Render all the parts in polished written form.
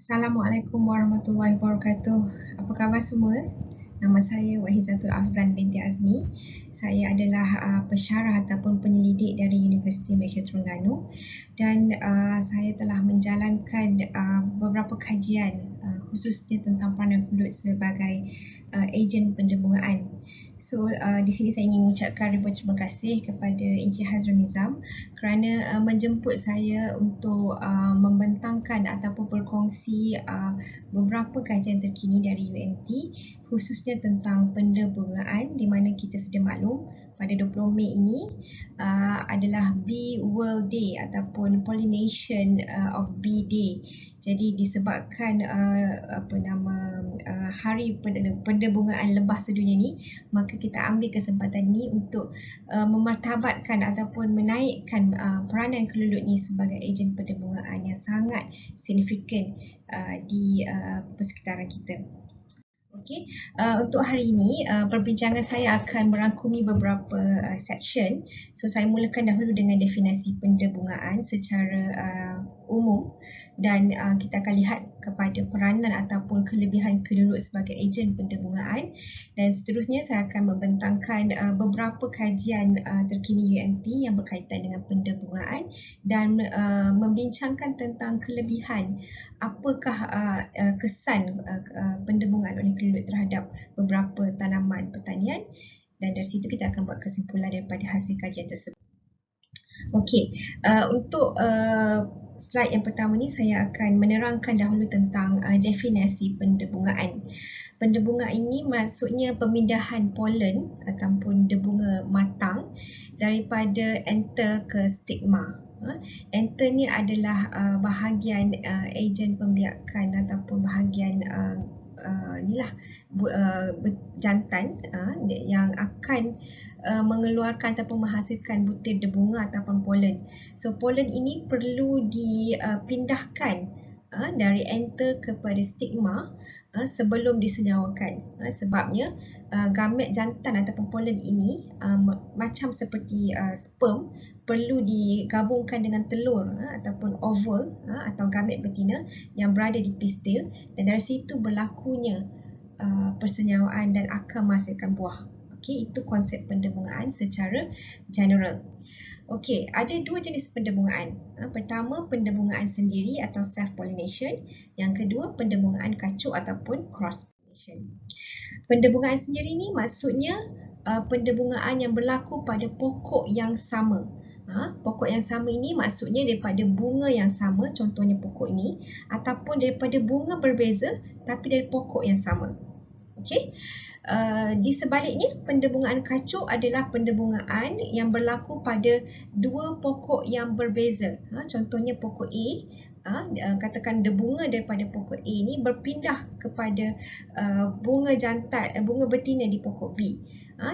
Assalamualaikum warahmatullahi wabarakatuh. Apa khabar semua? Nama saya Wahizatul Afzan binti Azmi. Saya adalah pensyarah ataupun penyelidik dari Universiti Malaysia Terengganu dan saya telah menjalankan beberapa kajian khususnya tentang peranan kulit sebagai ejen pendebungaan. So di sini saya ingin mengucapkan ribuan terima kasih kepada Encik Hazrul Nizam kerana menjemput saya untuk membentangkan ataupun berkongsi beberapa kajian terkini dari UMT khususnya tentang pendebungaan, di mana kita sedia maklum pada 20 Mei ini adalah Bee World Day ataupun Pollination of Bee Day. Jadi disebabkan hari pendebungaan lebah sedunia ni, maka kita ambil kesempatan ini untuk memartabatkan ataupun menaikkan peranan kelulut ni sebagai ejen pendebungaan yang sangat signifikan di persekitaran kita. Okey, untuk hari ini perbincangan saya akan merangkumi beberapa section. So saya mulakan dahulu dengan definisi pendebungaan secara umum dan kita akan lihat kepada peranan ataupun kelebihan kelulut sebagai ejen pendebungaan, dan seterusnya saya akan membentangkan beberapa kajian terkini UMT yang berkaitan dengan pendebungaan dan membincangkan tentang kelebihan apakah kesan pendebungaan oleh kelulut terhadap beberapa tanaman pertanian, dan dari situ kita akan buat kesimpulan daripada hasil kajian tersebut. Okey, untuk slide yang pertama ni saya akan menerangkan dahulu tentang definisi pendebungaan. Pendebungaan ini maksudnya pemindahan polen ataupun debunga matang daripada anther ke stigma. Anther ni adalah bahagian ejen pembiakan ataupun bahagian jantan yang akan mengeluarkan ataupun menghasilkan butir debunga ataupun polen. So polen ini perlu dipindahkan dari anther kepada stigma sebelum disenyawakan. Sebabnya gamet jantan ataupun polen ini macam seperti sperm perlu digabungkan dengan telur ataupun oval atau gamet betina yang berada di pistil, dan dari situ berlakunya persenyawaan dan akan menghasilkan buah. Okey, itu konsep pendebungaan secara general. Okey, ada dua jenis pendebungaan. Pertama, pendebungaan sendiri atau self-pollination. Yang kedua, pendebungaan kacuk ataupun cross-pollination. Pendebungaan sendiri ni maksudnya pendebungaan yang berlaku pada pokok yang sama. Pokok yang sama ini maksudnya daripada bunga yang sama, contohnya pokok ini, ataupun daripada bunga berbeza tapi dari pokok yang sama. Okey. Di sebaliknya, pendebungaan kacuk adalah pendebungaan yang berlaku pada dua pokok yang berbeza. Contohnya pokok A, katakan debunga daripada pokok A ini berpindah kepada bunga jantan, bunga betina di pokok B.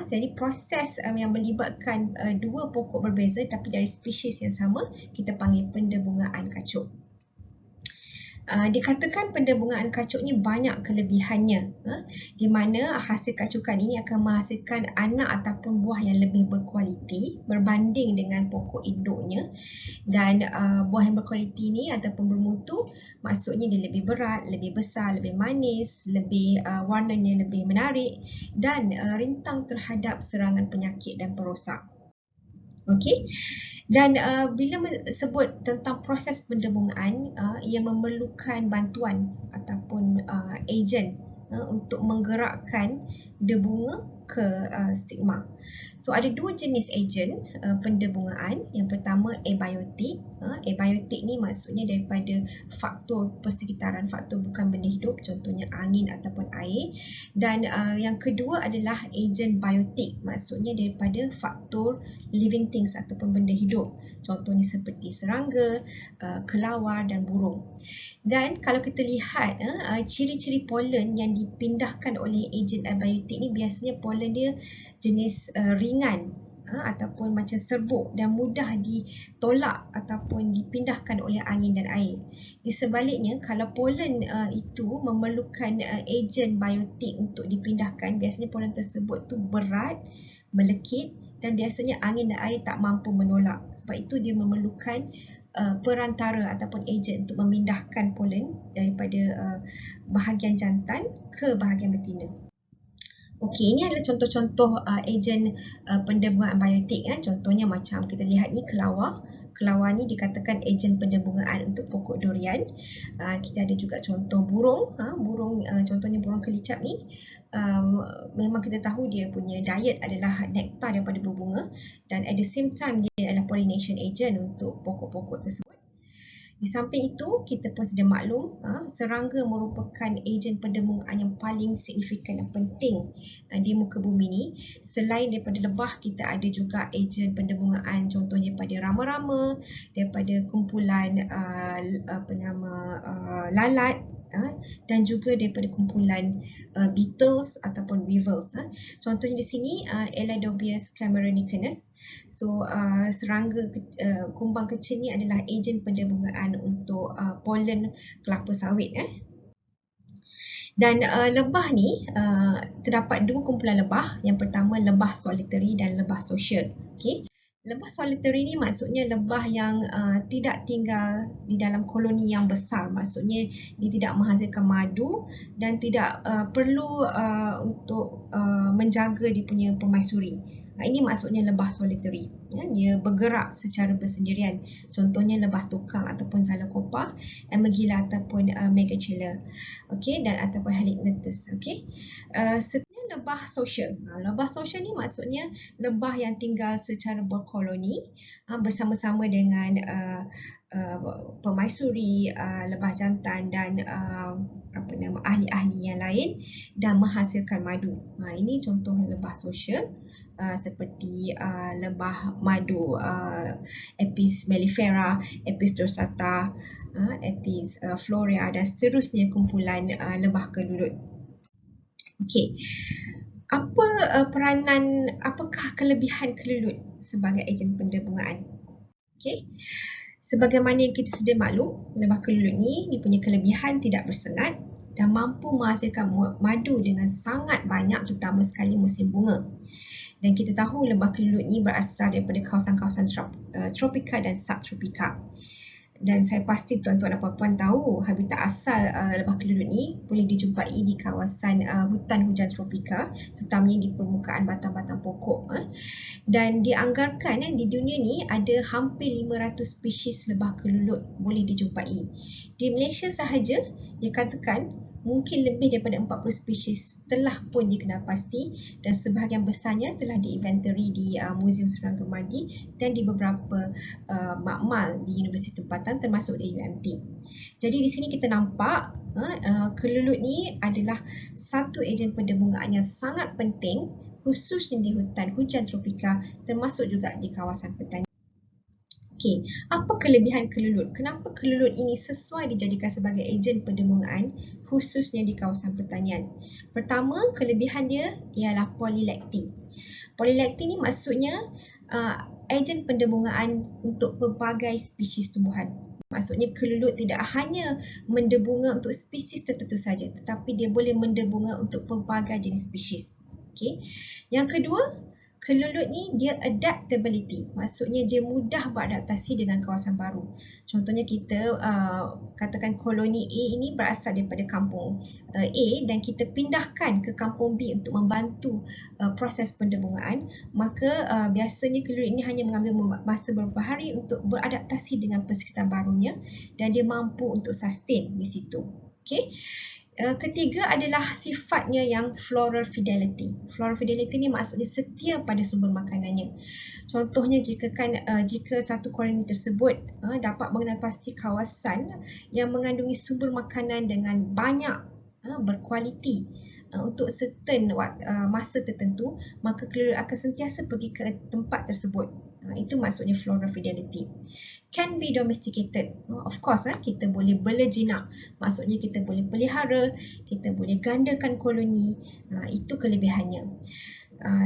Jadi proses yang melibatkan dua pokok berbeza tapi dari spesies yang sama kita panggil pendebungaan kacuk. Dikatakan pendebungaan kacuk ni banyak kelebihannya, di mana hasil kacukan ini akan menghasilkan anak ataupun buah yang lebih berkualiti berbanding dengan pokok induknya, dan buah yang berkualiti ni ataupun bermutu maksudnya dia lebih berat, lebih besar, lebih manis, lebih warnanya lebih menarik dan rintang terhadap serangan penyakit dan perosak. Okey. Dan bila sebut tentang proses pendebungaan, ia memerlukan bantuan ataupun ejen untuk menggerakkan debunga ke stigma. So ada dua jenis ejen pendebungaan. Yang pertama abiotik. Abiotik ni maksudnya daripada faktor persekitaran, faktor bukan benda hidup, contohnya angin ataupun air. Dan yang kedua adalah ejen biotik, maksudnya daripada faktor living things ataupun benda hidup, contohnya seperti serangga, kelawar dan burung. Dan kalau kita lihat ciri-ciri polen yang dipindahkan oleh ejen abiotik ni, biasanya polen dia jenis ringan ataupun macam serbuk dan mudah ditolak ataupun dipindahkan oleh angin dan air. Di sebaliknya, kalau polen itu memerlukan ejen biotik untuk dipindahkan, biasanya polen tersebut tu berat, melekit dan biasanya angin dan air tak mampu menolak. Sebab itu dia memerlukan perantara ataupun ejen untuk memindahkan polen daripada daripada bahagian jantan ke bahagian betina. Okey, ini adalah contoh-contoh ejen pendebungaan biotik. Contohnya macam kita lihat ni kelawar. Kelawar ni dikatakan ejen pendebungaan untuk pokok durian. Kita ada juga contoh burung. Burung contohnya burung kelicap ni. Memang kita tahu dia punya diet adalah nektar daripada berbunga, dan at the same time dia adalah pollination agent untuk pokok-pokok tersebut. Di samping itu, kita pun sedia maklum, serangga merupakan ejen pendebungaan yang paling signifikan dan penting di muka bumi ni. Selain daripada lebah, kita ada juga ejen pendebungaan contohnya pada rama-rama, daripada kumpulan lalat, dan juga daripada kumpulan beetles ataupun weevils. Contohnya di sini Eladobius cameronicus. So serangga kumbang kecil ni adalah ejen pendebungaan untuk polen kelapa sawit. Dan lebah ni terdapat dua kumpulan lebah. Yang pertama lebah solitary dan lebah sosial. Okey. Lebah solitary ni maksudnya lebah yang tidak tinggal di dalam koloni yang besar. Maksudnya dia tidak menghasilkan madu dan tidak perlu untuk menjaga dia punya permaisuri. Ini maksudnya lebah solitary. Dia bergerak secara bersendirian. Contohnya lebah tukang ataupun Zalocopa, Amegilla ataupun Megachila. Okey, dan ataupun Halicnetus. Okey. Seterusnya lebah sosial. Lebah sosial ni maksudnya lebah yang tinggal secara berkoloni bersama-sama dengan permaisuri, lebah jantan dan ahli-ahli yang lain dan menghasilkan madu. Ini contoh lebah sosial. Seperti lebah madu, Apis mellifera, Apis dorsata, Apis florea dan seterusnya kumpulan lebah kelulut. Okey. Apakah kelebihan kelulut sebagai ejen pendebungaan? Okey. Sebagaimana yang kita sedia maklum, lebah kelulut ni dia punya kelebihan tidak bersengat dan mampu menghasilkan madu dengan sangat banyak, terutama sekali musim bunga. Dan kita tahu lebah kelulut ni berasal daripada kawasan-kawasan tropika dan subtropika. Dan saya pasti tuan-tuan dan puan-puan tahu habitat asal lebah kelulut ni boleh dijumpai di kawasan hutan hujan tropika, terutamanya di permukaan batang-batang pokok. Dan dianggarkan di dunia ni ada hampir 500 spesies lebah kelulut boleh dijumpai. Di Malaysia sahaja dikatakan mungkin lebih daripada 40 spesies telah pun dikenal pasti dan sebahagian besarnya telah diinventari di Muzium Serangga Mardi dan di beberapa makmal di universiti tempatan termasuk di UMT. Jadi di sini kita nampak kelulut ni adalah satu ejen pendebungaan yang sangat penting khususnya di hutan hujan tropika termasuk juga di kawasan pertanian. Okey, apa kelebihan kelulut? Kenapa kelulut ini sesuai dijadikan sebagai ejen pendebungaan khususnya di kawasan pertanian? Pertama, kelebihan dia ialah polilekti. Polilekti ni maksudnya ejen pendebungaan untuk pelbagai spesies tumbuhan. Maksudnya kelulut tidak hanya mendebunga untuk spesies tertentu saja, tetapi dia boleh mendebunga untuk pelbagai jenis spesies. Okey. Yang kedua, kelulut ni dia adaptability. Maksudnya dia mudah beradaptasi dengan kawasan baru. Contohnya kita katakan koloni A ini berasal daripada kampung A dan kita pindahkan ke kampung B untuk membantu proses pendebungaan, maka biasanya kelulut ini hanya mengambil masa beberapa hari untuk beradaptasi dengan persekitaran barunya dan dia mampu untuk sustain di situ. Okey. Ketiga adalah sifatnya yang floral fidelity. Floral fidelity ni maksudnya setia pada sumber makanannya. Contohnya jika satu koloni tersebut dapat mengenal pasti kawasan yang mengandungi sumber makanan dengan banyak berkualiti untuk certain masa tertentu, maka kelulut akan sentiasa pergi ke tempat tersebut. Itu maksudnya floral fidelity. Can be domesticated. Of course, kita boleh bela jinak. Maksudnya kita boleh pelihara, kita boleh gandakan koloni. Itu kelebihannya.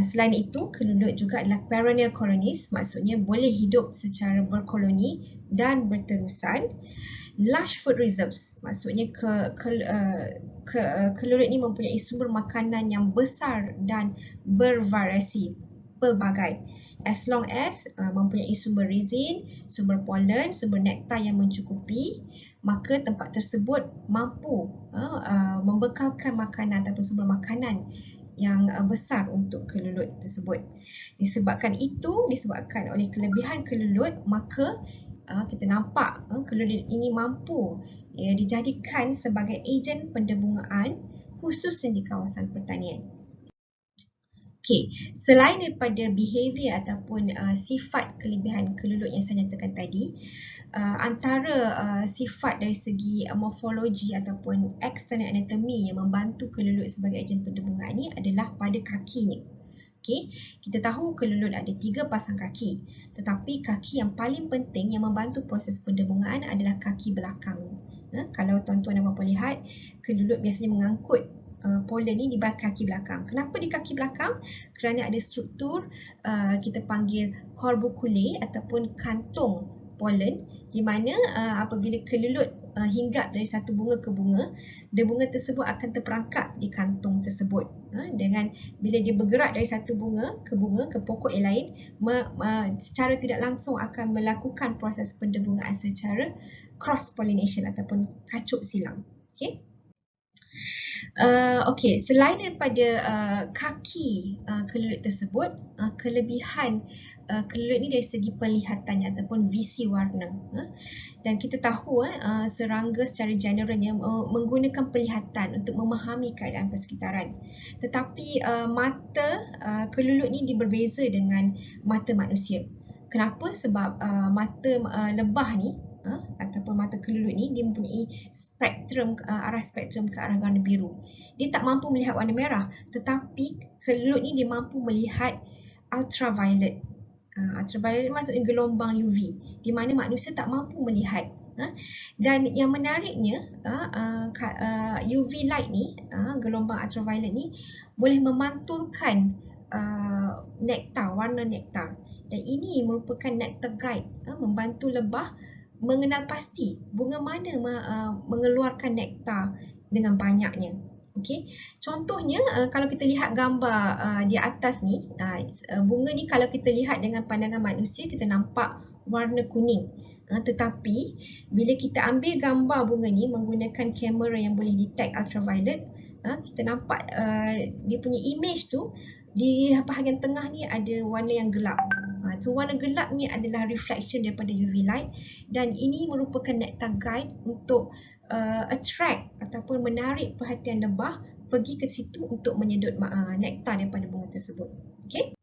Selain itu, kelulut juga adalah perennial colonies. Maksudnya boleh hidup secara berkoloni dan berterusan. Large food reserves. Maksudnya kelulut ini mempunyai sumber makanan yang besar dan bervariasi. pelbagai. As long as mempunyai sumber resin, sumber pollen, sumber nektar yang mencukupi, maka tempat tersebut mampu membekalkan makanan ataupun sumber makanan yang besar untuk kelulut tersebut. Disebabkan oleh kelebihan kelulut, maka kita nampak kelulut ini mampu dijadikan sebagai ejen pendebungaan khususnya di kawasan pertanian. Okey, selain daripada behavior ataupun sifat kelebihan kelulut yang saya nyatakan tadi, antara sifat dari segi morfologi ataupun external anatomy yang membantu kelulut sebagai ejen pendebungaan ini adalah pada kakinya. Okey, kita tahu kelulut ada 3 pasang kaki, tetapi kaki yang paling penting yang membantu proses pendebungaan adalah kaki belakang. Kalau tuan-tuan dan puan-puan lihat, kelulut biasanya mengangkut pollen ni di kaki belakang. Kenapa di kaki belakang? Kerana ada struktur kita panggil corbiculae ataupun kantung pollen, di mana apabila kelulut hinggap dari satu bunga ke bunga, bunga tersebut akan terperangkap di kantung tersebut. Dengan bila dia bergerak dari satu bunga ke pokok yang lain, secara tidak langsung akan melakukan proses pendebungaan secara cross pollination ataupun kacuk silang. Okey. Okey, selain daripada kaki kelulut tersebut, kelebihan kelulut ni dari segi penglihatannya ataupun visi warna. Dan kita tahu serangga secara generalnya menggunakan penglihatan untuk memahami keadaan persekitaran. Tetapi mata kelulut ni berbeza dengan mata manusia. Kenapa? Sebab mata lebah ni ataupun mata kelulut ni dia mempunyai arah spektrum ke arah warna biru. Dia tak mampu melihat warna merah, tetapi kelulut ni dia mampu melihat ultraviolet. Ultraviolet maksudnya gelombang UV, di mana manusia tak mampu melihat. Dan yang menariknya, UV light ni, gelombang ultraviolet ni boleh memantulkan nektar, warna nektar. Dan ini merupakan nectar guide, membantu lebah mengenal pasti bunga mana mengeluarkan nektar dengan banyaknya. Okey, contohnya kalau kita lihat gambar di atas ni, bunga ni kalau kita lihat dengan pandangan manusia kita nampak warna kuning. Tetapi bila kita ambil gambar bunga ni menggunakan kamera yang boleh detect ultraviolet, kita nampak dia punya image tu di bahagian tengah ni ada warna yang gelap. So warna gelap ni adalah reflection daripada UV light, dan ini merupakan nectar guide untuk attract ataupun menarik perhatian lebah pergi ke situ untuk menyedut nektar daripada bunga tersebut. Okey.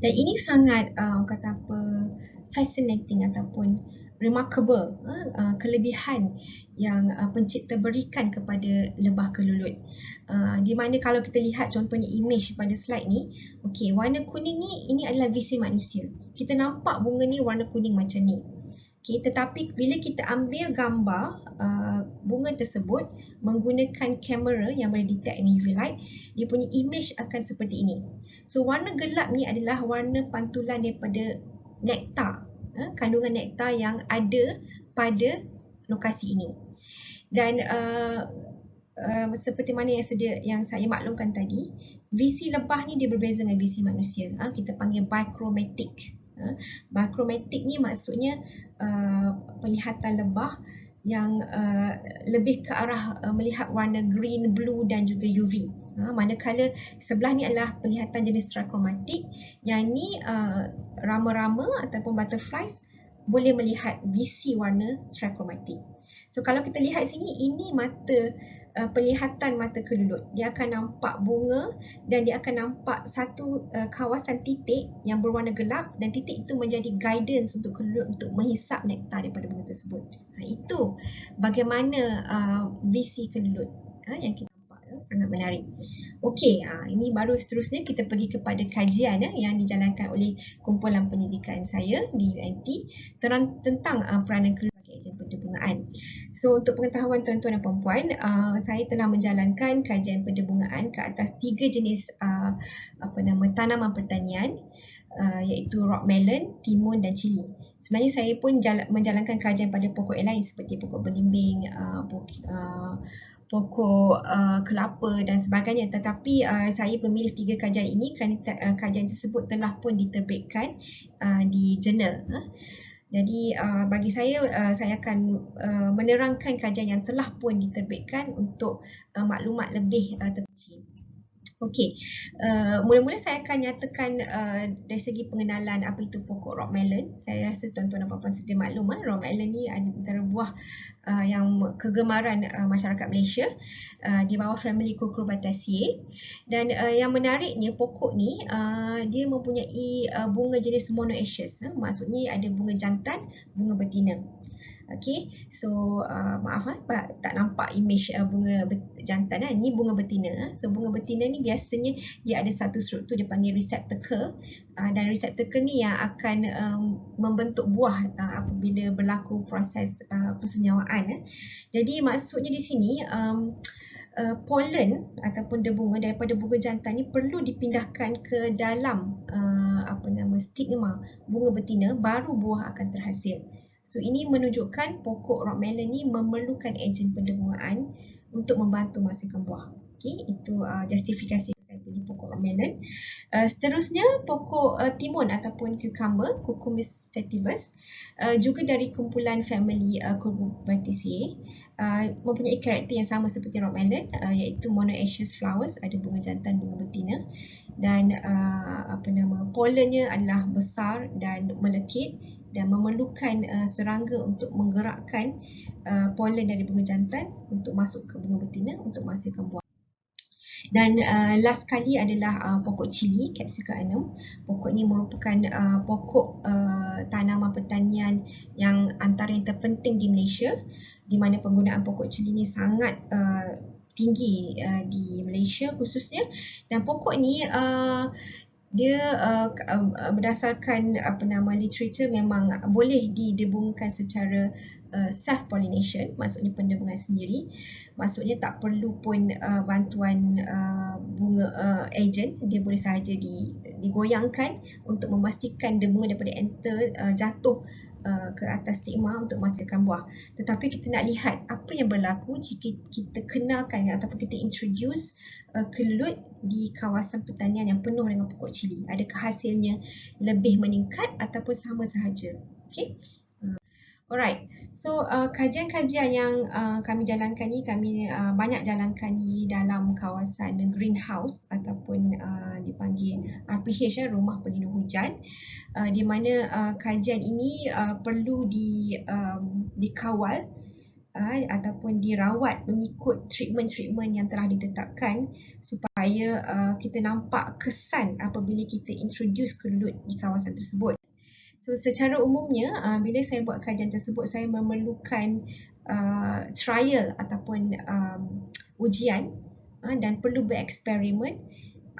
Dan ini sangat fascinating ataupun remarkable, kelebihan yang pencipta berikan kepada lebah kelulut. Di mana kalau kita lihat contohnya image pada slide ni, okey, warna kuning ni ini adalah visi manusia. Kita nampak bunga ni warna kuning macam ni. Okey, tetapi bila kita ambil gambar bunga tersebut menggunakan kamera yang boleh detect UV light, dia punya image akan seperti ini. So warna gelap ni adalah warna pantulan daripada nektar, kandungan nektar yang ada pada lokasi ini. Dan seperti mana yang saya maklumkan tadi, visi lebah ni dia berbeza dengan visi manusia. Kita panggil bichromatic. Bichromatic ni maksudnya penglihatan lebah yang lebih ke arah melihat warna green, blue dan juga UV. Manakala sebelah ni adalah penglihatan jenis trichromatic, yang ni rama-rama ataupun butterflies boleh melihat visi warna trichromatic. So kalau kita lihat sini, ini mata penglihatan mata kelulut. Dia akan nampak bunga dan dia akan nampak satu kawasan titik yang berwarna gelap, dan titik itu menjadi guidance untuk kelulut untuk menghisap nektar daripada bunga tersebut. Itu bagaimana visi kelulut yang kita nampak, sangat menarik. Okey, ini baru seterusnya kita pergi kepada kajian yang dijalankan oleh kumpulan pendidikan saya di UNT tentang peranan kelulut sebagai ejen pendebungaan. So untuk pengetahuan tuan-tuan dan puan-puan, saya telah menjalankan kajian pendebungaan ke atas 3 jenis tanaman pertanian, iaitu rock melon, timun dan cili. Sebenarnya saya pun menjalankan kajian pada pokok yang lain seperti pokok belimbing, pokok kelapa dan sebagainya. Tetapi saya memilih 3 kajian ini kerana kajian tersebut telah pun diterbitkan di jurnal. Jadi bagi saya akan menerangkan kajian yang telah pun diterbitkan untuk maklumat lebih terperinci. Okey, mula-mula saya akan nyatakan dari segi pengenalan apa itu pokok rock melon. Saya rasa tuan-tuan dan puan-puan sedia maklum, rock melon ni antara buah yang kegemaran masyarakat Malaysia di bawah family Cucurbitaceae. Dan yang menariknya pokok ni dia mempunyai bunga jenis monoecious. Maksudnya ada bunga jantan, bunga betina. Okay, so maaf tak nampak image bunga jantan. Ini bunga betina. So bunga betina ni biasanya dia ada satu struktur dipanggil receptacle, dan receptacle ni yang akan membentuk buah apabila berlaku proses persenyawaan. Jadi maksudnya di sini pollen ataupun debunga daripada bunga jantan ni perlu dipindahkan ke dalam stigma bunga betina, baru buah akan terhasil. So ini menunjukkan pokok rock melon ni memerlukan ejen pendebungaan untuk membantu menghasilkan buah. Okey, itu justifikasi saya pilih pokok rock melon. Seterusnya pokok timun ataupun cucumber, Cucumis sativus, juga dari kumpulan family Cucurbitaceae, mempunyai karakter yang sama seperti rock melon, iaitu monoecious flowers, ada bunga jantan, bunga betina, dan pollennya adalah besar dan melekit dan memerlukan serangga untuk menggerakkan pollen dari bunga jantan untuk masuk ke bunga betina untuk menghasilkan buah. Dan last sekali adalah pokok cili, Capsicum annum. Pokok ini merupakan pokok tanaman pertanian yang antara yang terpenting di Malaysia, di mana penggunaan pokok cili ini sangat tinggi di Malaysia khususnya. Dan pokok ini dia berdasarkan literature memang boleh didebungkan secara self pollination, maksudnya pendebungan sendiri. Maksudnya tak perlu pun bantuan bunga ejen, dia boleh sahaja digoyangkan untuk memastikan debunga daripada enter jatuh ke atas stigma untuk menghasilkan buah. Tetapi kita nak lihat apa yang berlaku jika kita kenalkan ataupun kita introduce kelulut di kawasan pertanian yang penuh dengan pokok cili. Adakah hasilnya lebih meningkat ataupun sama sahaja? Okay. Alright, so kajian-kajian yang kami jalankan ni, kami banyak jalankan di dalam kawasan greenhouse ataupun dipanggil RPH, Rumah Pelindung Hujan, di mana kajian ini perlu dikawal ataupun dirawat mengikut treatment-treatment yang telah ditetapkan supaya kita nampak kesan apabila kita introduce kelulut di kawasan tersebut. So secara umumnya bila saya buat kajian tersebut, saya memerlukan trial ataupun ujian dan perlu bereksperimen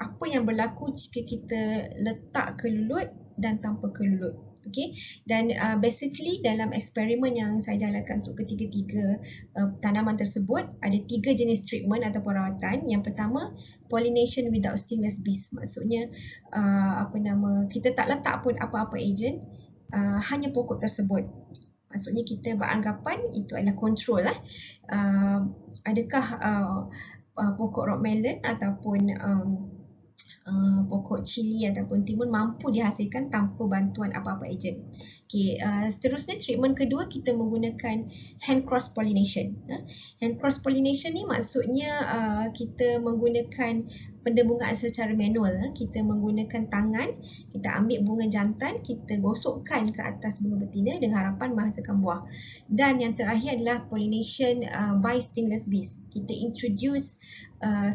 apa yang berlaku jika kita letak kelulut dan tanpa kelulut. Okay? Dan basically dalam eksperimen yang saya jalankan untuk ketiga-tiga tanaman tersebut, ada 3 jenis treatment atau perawatan. Yang pertama, pollination without stingless bees. Maksudnya kita tak letak pun apa-apa ejen, hanya pokok tersebut. Maksudnya kita beranggapan itu adalah kontrol adakah pokok rock melon ataupun pokok cili ataupun timun mampu dihasilkan tanpa bantuan apa-apa ejen. Okay, seterusnya treatment kedua, kita menggunakan hand cross pollination. Hand cross pollination ni maksudnya kita menggunakan pendebungaan secara manual. Kita menggunakan tangan, kita ambil bunga jantan, kita gosokkan ke atas bunga betina dengan harapan menghasilkan buah. Dan yang terakhir adalah pollination by stingless bees. Kita introduce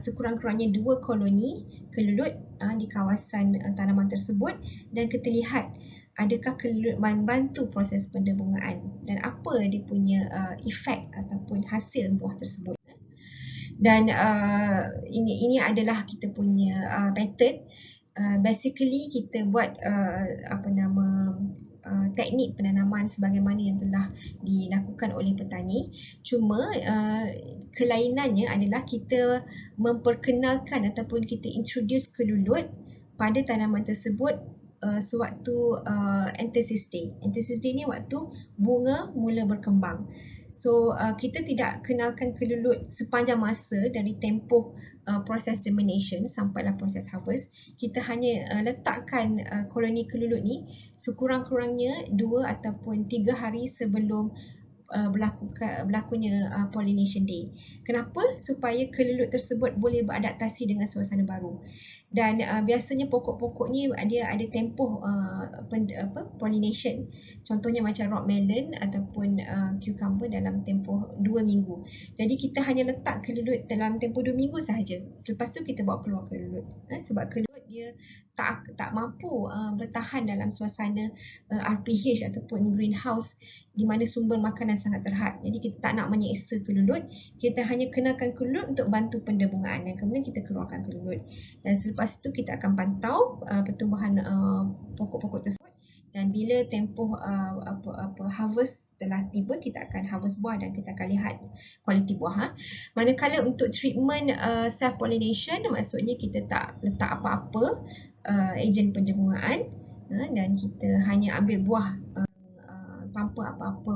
sekurang-kurangnya 2 koloni kelulut di kawasan tanaman tersebut, dan kita lihat adakah kelulut membantu proses pendebungaan dan apa dia punya efek ataupun hasil buah tersebut. Dan ini adalah kita punya pattern. Basically kita buat teknik penanaman sebagaimana yang telah dilakukan oleh petani. Cuma kelainannya adalah kita memperkenalkan ataupun kita introduce kelulut pada tanaman tersebut sewaktu anthocystis. Anthocystis ni waktu bunga mula berkembang. So kita tidak kenalkan kelulut sepanjang masa dari tempoh proses germination sampailah proses harvest. Kita hanya letakkan koloni kelulut ni sekurang-kurangnya 2 ataupun 3 hari sebelum berlakunya pollination day. Kenapa? Supaya kelulut tersebut boleh beradaptasi dengan suasana baru. Dan biasanya pokok-pokok ni dia ada tempoh pollination. Contohnya macam rock melon ataupun cucumber dalam tempoh 2 minggu. Jadi kita hanya letak kelulut dalam tempoh 2 minggu sahaja. Selepas tu kita bawa keluar kelulut. Sebab kelulut dia tak mampu bertahan dalam suasana RPH ataupun greenhouse di mana sumber makanan sangat terhad. Jadi kita tak nak menyeksa kelulut, kita hanya kenakan kelulut untuk bantu pendebungaan dan kemudian kita keluarkan kelulut. Dan selepas itu kita akan pantau pertumbuhan pokok-pokok tersebut, dan bila tempoh harvest telah tiba, kita akan harvest buah dan kita akan lihat kualiti buah. Manakala untuk treatment self pollination, maksudnya kita tak letak apa-apa ejen pendebungaan dan kita hanya ambil buah tanpa apa-apa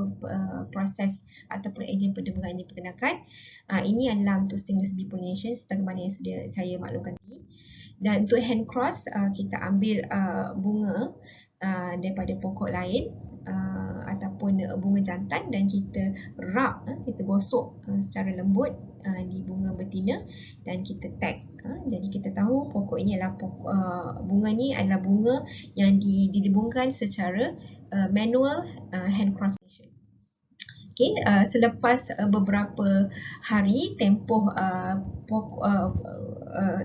proses ataupun ejen pendebungaan yang diperkenalkan. Ini adalah untuk stingless bee pollination sebagaimana yang sedia saya maklumkan tadi. Dan untuk hand cross, kita ambil bunga daripada pokok lain ataupun bunga jantan dan kita rub, kita gosok secara lembut di bunga betina dan kita tag. Jadi kita tahu pokok ini adalah bunga ni adalah bunga yang didebungkan secara manual hand cross pollination. Okay, selepas beberapa hari tempoh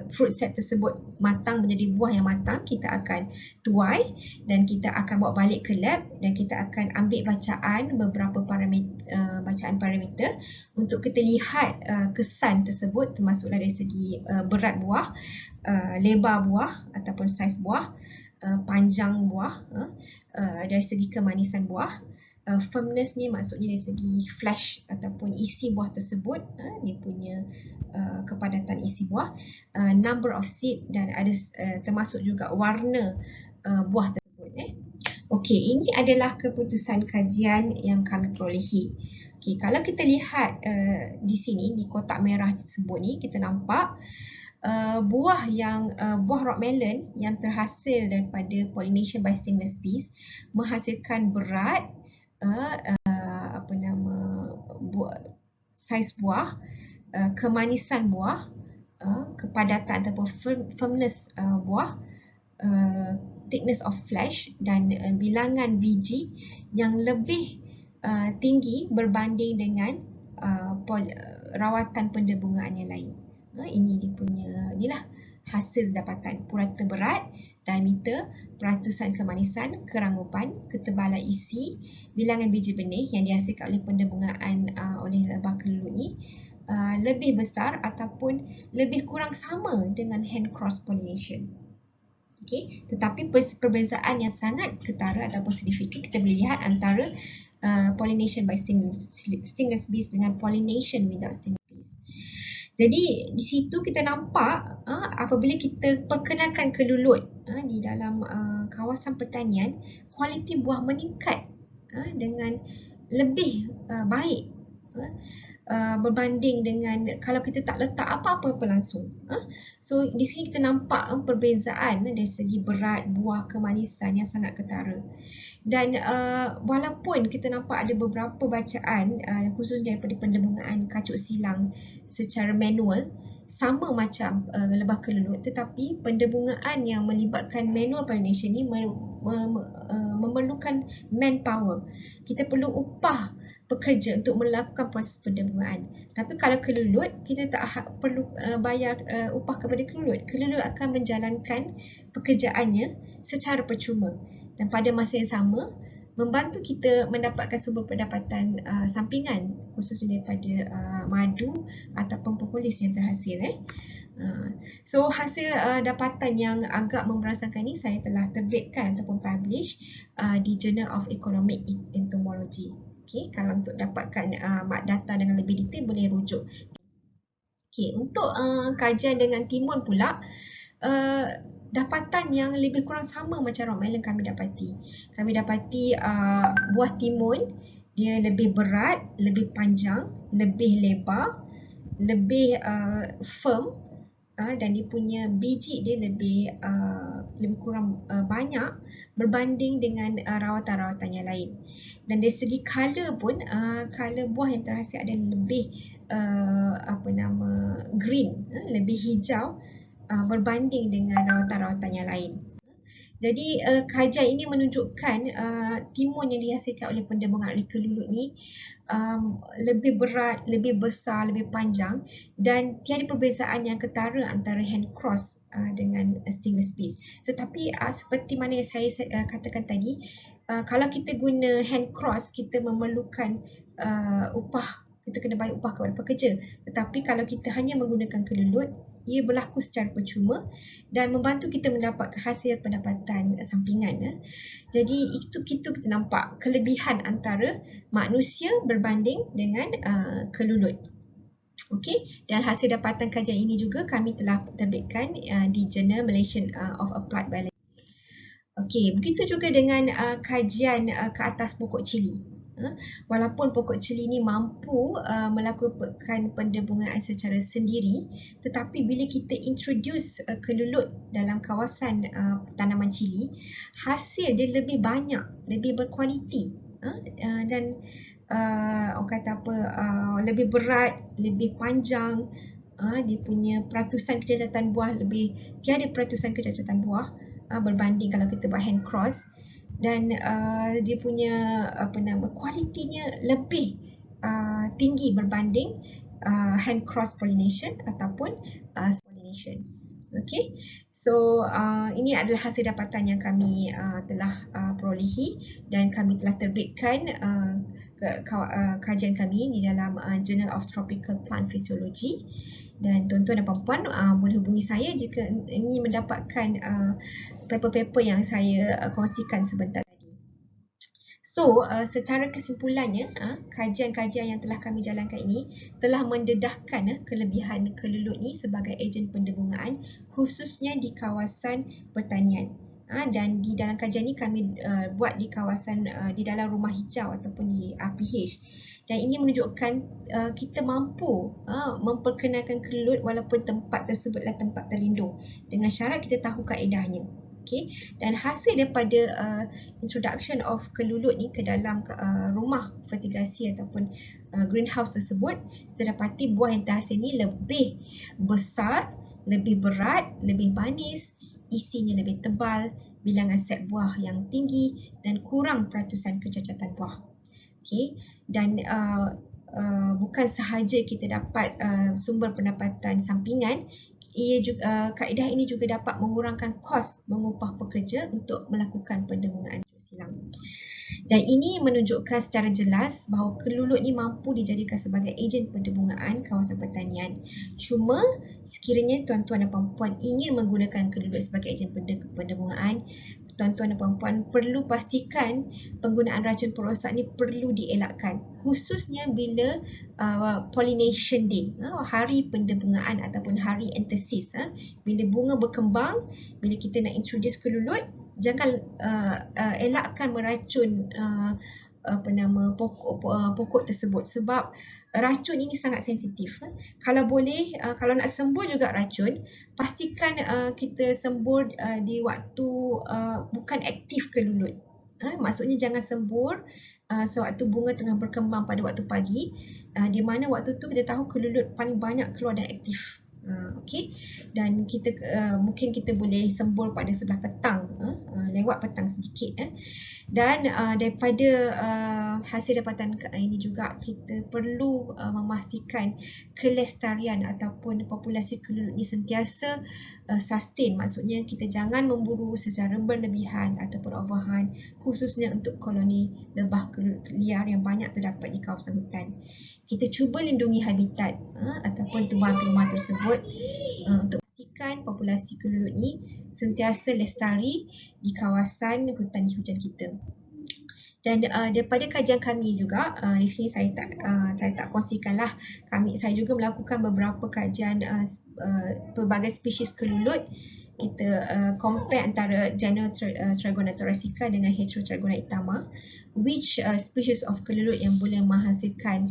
fruit set tersebut matang menjadi buah yang matang, kita akan tuai dan kita akan bawa balik ke lab dan kita akan ambil beberapa parameter untuk kita lihat kesan tersebut, termasuklah dari segi berat buah, lebar buah ataupun saiz buah, panjang buah, dari segi kemanisan buah. Firmness ni maksudnya dari segi flesh ataupun isi buah tersebut, dia punya kepadatan isi buah, number of seed dan ada termasuk juga warna buah tersebut. Okey, ini adalah keputusan kajian yang kami perolehi. Okey, kalau kita lihat di sini di kotak merah tersebut ni, kita nampak buah rock melon yang terhasil daripada pollination by stingless bees menghasilkan berat saiz buah, kemanisan buah, kepadatan ataupun firmness buah, thickness of flesh dan bilangan biji yang lebih tinggi berbanding dengan rawatan pendebungaan yang lain. Ini dia punya, inilah hasil dapatan purata berat, diameter, peratusan kemanisan, kerangupan, ketebalan isi, bilangan biji benih yang dihasilkan oleh pendebungaan oleh lebah kelulut ni lebih besar ataupun lebih kurang sama dengan hand cross pollination. Okay, tetapi perbezaan yang sangat ketara ataupun signifikan kita boleh lihat antara pollination by stingless bees dengan pollination without stingless bees. Jadi di situ kita nampak apabila kita perkenalkan kelulut di dalam kawasan pertanian, kualiti buah meningkat dengan lebih baik berbanding dengan kalau kita tak letak apa-apa langsung. So di sini kita nampak perbezaan dari segi berat buah, kemanisan yang sangat ketara. Dan walaupun kita nampak ada beberapa bacaan khususnya daripada pendebungaan kacuk silang secara manual sama macam lebah kelulut, tetapi pendebungaan yang melibatkan manual pollination ni memerlukan manpower. Kita perlu upah pekerja untuk melakukan proses pendebungaan. Tapi kalau kelulut, kita tak perlu bayar upah kepada kelulut. Kelulut akan menjalankan pekerjaannya secara percuma dan pada masa yang sama membantu kita mendapatkan sumber pendapatan sampingan khususnya daripada madu ataupun propolis yang terhasil. So hasil dapatan yang agak memberangsangkan ini saya telah terbitkan ataupun publish di Journal of Economic Entomology. Okay, kalau untuk dapatkan data dengan lebih detail boleh rujuk. Okay, untuk kajian dengan timun pula, dapatan yang lebih kurang sama macam rock melon kami dapati. Kami dapati buah timun Dia lebih berat, lebih panjang, lebih lebar, lebih firm, dan dia punya biji dia lebih kurang banyak berbanding dengan rawatan-rawatan yang lain. Dan dari segi color pun, color buah yang terhasil adalah lebih green, lebih hijau berbanding dengan rawatan-rawatan yang lain. Jadi kajian ini menunjukkan timun yang dihasilkan oleh pendemungan oleh kelulut ni lebih berat, lebih besar, lebih panjang dan tiada perbezaan yang ketara antara hand cross dengan stainless peas. Tetapi seperti mana yang saya katakan tadi, kalau kita guna hand cross, kita memerlukan upah, kita kena bayar upah kepada pekerja. Tetapi kalau kita hanya menggunakan kelulut, ia berlaku secara percuma dan membantu kita mendapat hasil pendapatan sampingan. Jadi itu kita nampak kelebihan antara manusia berbanding dengan kelulut. Okey, dan hasil dapatan kajian ini juga kami telah terbitkan di Journal Malaysian of Applied Biology. Okey, begitu juga dengan kajian ke atas pokok cili. Walaupun pokok cili ini mampu melakukan pendebungaan secara sendiri, tetapi bila kita introduce kelulut dalam kawasan tanaman cili, hasil dia lebih banyak, lebih berkualiti, dan orang kata apa, lebih berat, lebih panjang, dia punya peratusan kecacatan buah tiada peratusan kecacatan buah berbanding kalau kita buat hand cross. Dan dia punya kualitinya lebih tinggi berbanding hand cross pollination ataupun pollination. Okay, so ini adalah hasil dapatan yang kami telah perolehi dan kami telah terbitkan kajian kami di dalam Journal of Tropical Plant Physiology. Dan tuan-tuan dan puan-puan boleh hubungi saya jika ingin mendapatkan paper-paper yang saya kongsikan sebentar tadi. So, secara kesimpulannya, kajian-kajian yang telah kami jalankan ini telah mendedahkan kelebihan kelulut ni sebagai ejen pendebungaan khususnya di kawasan pertanian. Dan di dalam kajian ni kami buat di kawasan di dalam rumah hijau ataupun di RPH. Dan ini menunjukkan kita mampu memperkenalkan kelulut walaupun tempat tersebut adalah tempat terlindung dengan syarat kita tahu kaedahnya. Okay. Dan hasil daripada introduction of kelulut ni ke dalam rumah fertigasi ataupun greenhouse tersebut, kita dapati buah yang terhasil ni lebih besar, lebih berat, lebih manis, isinya lebih tebal, bilangan set buah yang tinggi dan kurang peratusan kecacatan buah. Okay. Dan bukan sahaja kita dapat sumber pendapatan sampingan, ia juga, kaedah ini juga dapat mengurangkan kos mengupah pekerja untuk melakukan pendebungaan silang. Dan ini menunjukkan secara jelas bahawa kelulut ni mampu dijadikan sebagai ejen pendebungaan kawasan pertanian. Cuma sekiranya tuan-tuan dan puan-puan ingin menggunakan kelulut sebagai ejen pendebungaan, tuan-tuan dan puan-puan perlu pastikan penggunaan racun perosak ni perlu dielakkan, khususnya bila pollination day, hari pendebungaan ataupun hari entesis. Bila bunga berkembang, bila kita nak introduce kelulut, jangan elakkan meracun pokok tersebut sebab racun ini sangat sensitif. Kalau boleh, kalau nak sembur juga racun, pastikan kita sembur di waktu bukan aktif kelulut. Maksudnya jangan sembur sewaktu bunga tengah berkembang pada waktu pagi, di mana waktu tu kita tahu kelulut paling banyak keluar dan aktif. Okay. Dan kita mungkin kita boleh sembur pada sebelah petang, lewat petang sedikit. Dan daripada hasil dapatan ini juga kita perlu memastikan kelestarian ataupun populasi kelulut ini sentiasa sustain. Maksudnya kita jangan memburu secara berlebihan ataupun overhunt, khususnya untuk koloni lebah kelulut liar yang banyak terdapat di kawasan hutan. Kita cuba lindungi habitat ataupun tumbuhan rumah tersebut untuk pastikan populasi kelulut ni sentiasa lestari di kawasan hutan hujan kita. Dan daripada kajian kami juga, di sini saya tak kongsikanlah, saya juga melakukan beberapa kajian pelbagai spesies kelulut kita compare antara General thoracea dengan Heterotrigona itama, which species of kelelud yang boleh menghasilkan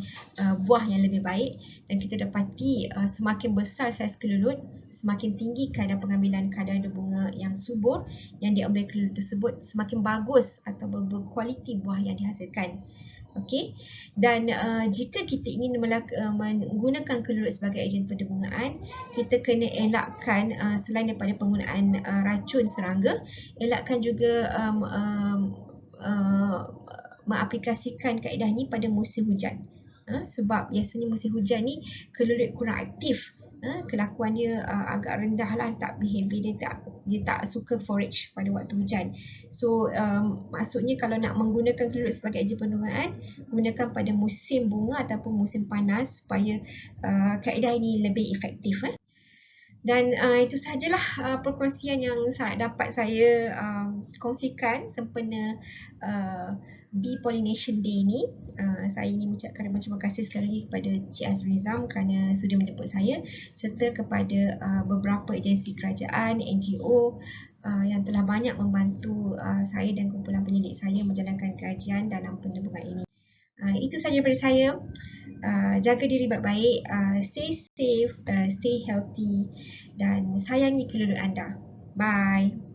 buah yang lebih baik, dan kita dapati semakin besar saiz kelelud, semakin tinggi kadar pengambilan kadar bunga yang subur yang diambil kelelud tersebut, semakin bagus atau berkualiti buah yang dihasilkan. Okey, dan jika kita ingin menggunakan kelelud sebagai ejen pendebungaan, kita kena elakkan selain daripada penggunaan racun serangga, elakkan juga mengaplikasikan kaedah ni pada musim hujan. Sebab biasanya musim hujan ni kelelud kurang aktif. Kelakuan dia agak rendah lah, tak behavior dia tak suka forage pada waktu hujan. So maksudnya kalau nak menggunakan kelelud sebagai ejen pendebungaan, gunakan pada musim bunga ataupun musim panas supaya kaedah ini lebih efektif. Dan itu sahajalah perkongsian yang dapat saya kongsikan sempena Bee Pollination Day ni. Saya ingin mengucapkan terima kasih sekali lagi kepada Cik Azri Nizam kerana sudah menjemput saya, serta kepada beberapa agensi kerajaan, NGO yang telah banyak membantu saya dan kumpulan penyelidik saya menjalankan kajian dalam pendebungaan ini. Itu sahaja daripada saya. Jaga diri baik-baik, stay safe, stay healthy dan sayangi kelelud anda. Bye.